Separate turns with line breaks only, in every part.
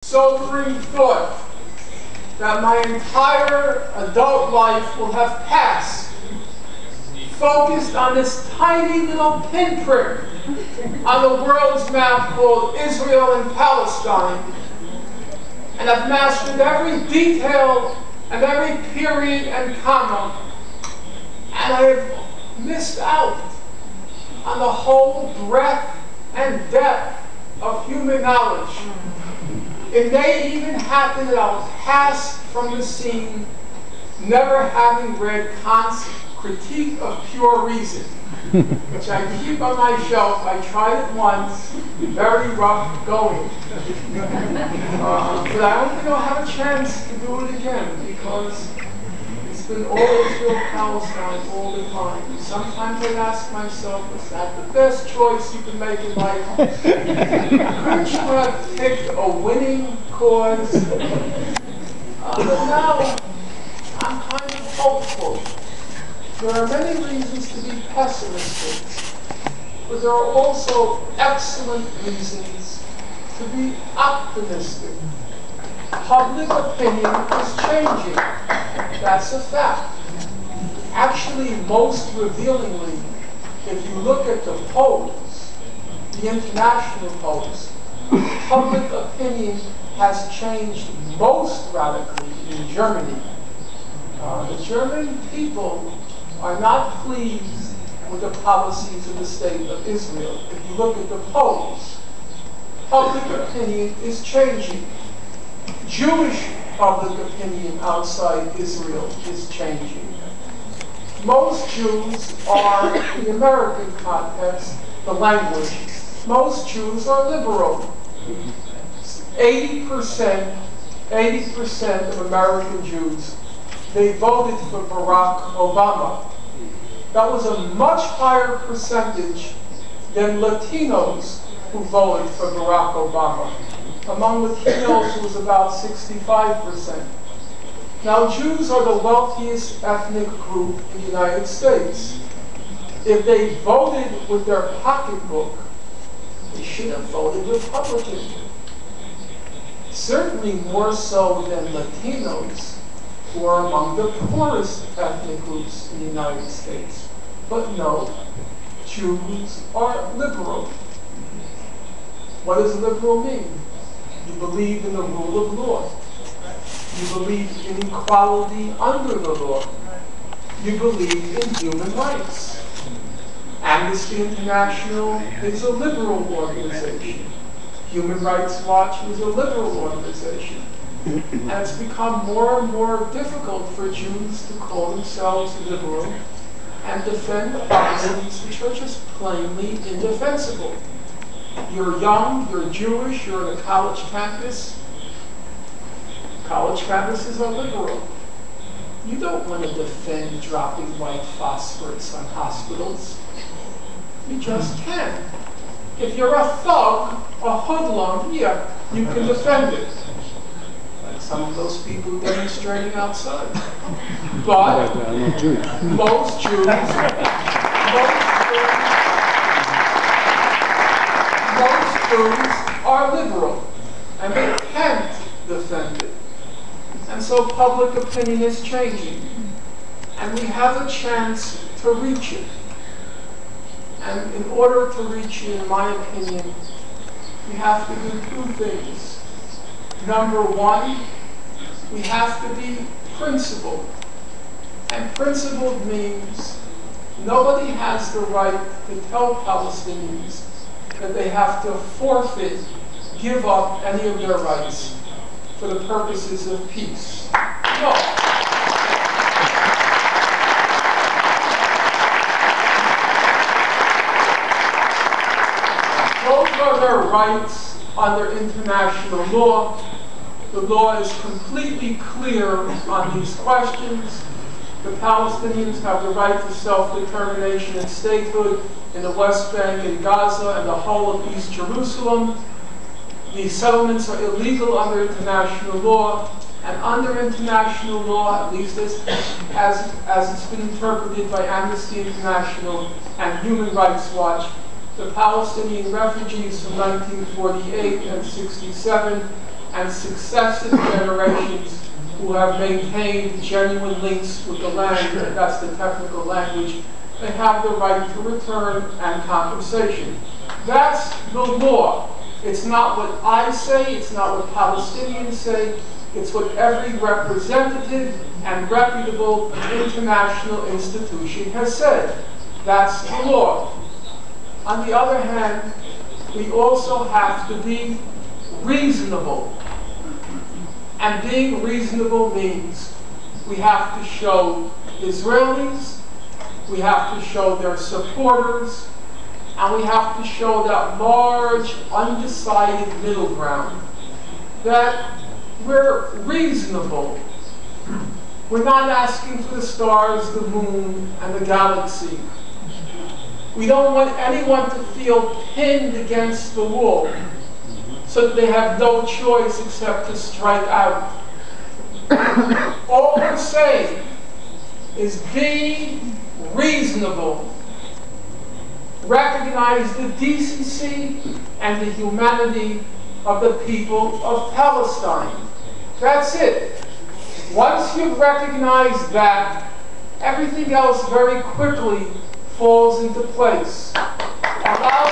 sobering thought that my entire adult life will have passed focused on this tiny little pinprick on the world's map called Israel and Palestine, and I've mastered every detail and every period and comma, and I have missed out on the whole breadth and depth of human knowledge. It may even happen that I'll pass from the scene never having read Kant's Critique of Pure Reason, which I keep on my shelf. I tried it once, very rough going. But I don't think I'll have a chance to do it again because it's been all Israel, Palestine all the time. Sometimes I ask myself, is that the best choice you can make in life? Couldn't you have picked a winning cause? But now, I'm kind of hopeful. There are many reasons to be pessimistic, but there are also excellent reasons to be optimistic. Public opinion is changing. That's a fact. Actually, most revealingly, if you look at the polls, the international polls, public opinion has changed most radically in Germany. The German people are not pleased with the policies of the state of Israel. If you look at the polls, public opinion is changing. Jewish public opinion outside Israel is changing. Most Jews are, in the American context, the language. Most Jews are liberal. 80% of American Jews, they voted for Barack Obama. That was a much higher percentage than Latinos who voted for Barack Obama. Among Latinos, it was about 65%. Now, Jews are the wealthiest ethnic group in the United States. If they voted with their pocketbook, they should have voted Republican. Certainly more so than Latinos, who are among the poorest ethnic groups in the United States. But no, Jews are liberal. What does liberal mean? You believe in the rule of law. You believe in equality under the law. You believe in human rights. Amnesty International is a liberal organization. Human Rights Watch is a liberal organization. And it's become more and more difficult for Jews to call themselves liberal and defend policies which are just plainly indefensible. You're young, you're Jewish, you're on a college campus. College campuses are liberal. You don't want to defend dropping white phosphorus on hospitals. You just can't. If you're a thug, a hoodlum, yeah, you can defend it. Like some of those people demonstrating outside. But most Jews are liberal, and they can't defend it. And so public opinion is changing, and we have a chance to reach it. And in order to reach it, in my opinion, we have to do two things. Number one, we have to be principled. And principled means nobody has the right to tell Palestinians that they have to forfeit, give up any of their rights for the purposes of peace. No. Those are their rights under international law. The law is completely clear on these questions. The Palestinians have the right to self-determination and statehood in the West Bank and Gaza and the whole of East Jerusalem. These settlements are illegal under international law, and under international law, at least as it's been interpreted by Amnesty International and Human Rights Watch, the Palestinian refugees from 1948 and 67 and successive generations who have maintained genuine links with the land, and that's the technical language, they have the right to return and compensation. That's the law. It's not what I say, it's not what Palestinians say, it's what every representative and reputable international institution has said. That's the law. On the other hand, we also have to be reasonable. And being reasonable means we have to show Israelis, we have to show their supporters, and we have to show that large, undecided middle ground, that we're reasonable. We're not asking for the stars, the moon, and the galaxy. We don't want anyone to feel pinned against the wall so that they have no choice except to strike out. All we're saying is be reasonable. Recognize the decency and the humanity of the people of Palestine. That's it. Once you've recognized that, everything else very quickly falls into place. Allow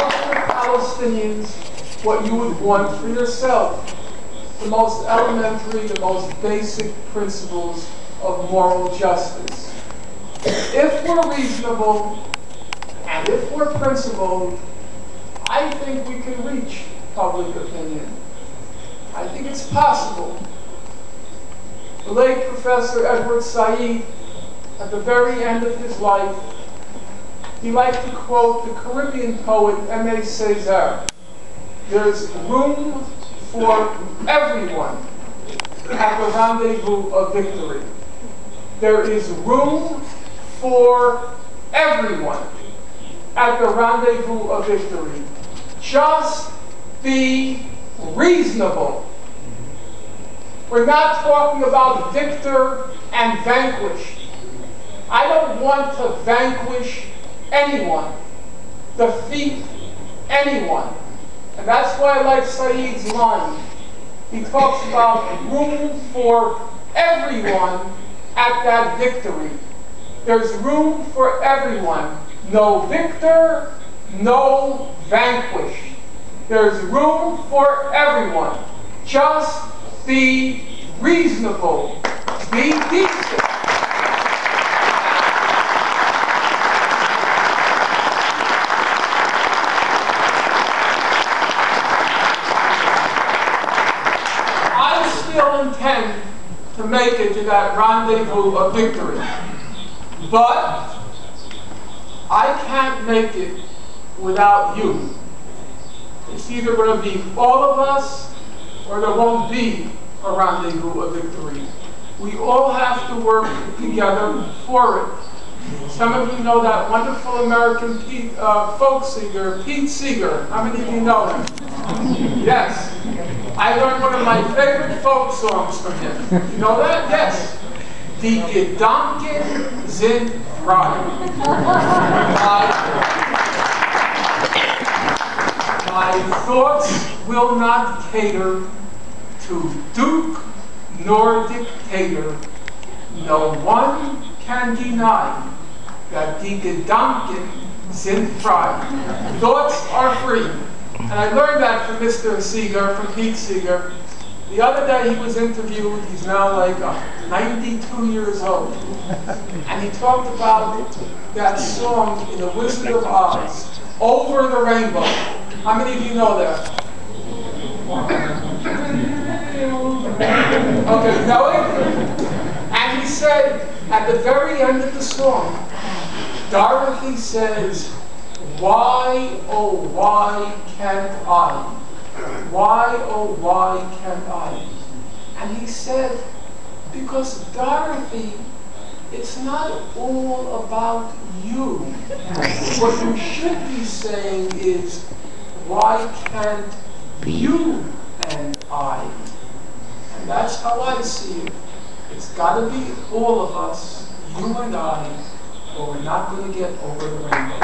the Palestinians what you would want for yourself. The most elementary, the most basic principles of moral justice. If we're reasonable and if we're principled, I think we can reach public opinion. I think it's possible. The late Professor Edward Said, at the very end of his life, he liked to quote the Caribbean poet M.A. César. There's room for everyone at the rendezvous of victory. There is room for everyone at the rendezvous of victory. Just be reasonable. We're not talking about victor and vanquished. I don't want to vanquish anyone, defeat anyone. And that's why I like Said's line. He talks about room for everyone at that victory. There's room for everyone. No victor, no vanquished. There's room for everyone. Just be reasonable. Be decent. Intend to make it to that rendezvous of victory. But I can't make it without you. It's either going to be all of us or there won't be a rendezvous of victory. We all have to work together for it. Some of you know that wonderful American folk singer, Pete Seeger. How many of you know him? Yes. I learned one of my favorite folk songs from him. You know that? Yes. Die Gedanken sind frei. My thoughts will not cater to duke nor dictator. No one can deny that die Gedanken sind frei. Thoughts are free. And I learned that from Mr. Seeger, from Pete Seeger. The other day he was interviewed, he's now like 92 years old. And he talked about that song in The Wizard of Oz, Over the Rainbow. How many of you know that? Okay, you know it? And he said, at the very end of the song, Dorothy says, why, oh, why can't I? Why, oh, why can't I? And he said, because Dorothy, it's not all about you. What you should be saying is, why can't you and I? And that's how I see it. It's got to be all of us, you and I, or we're not going to get over the rainbow.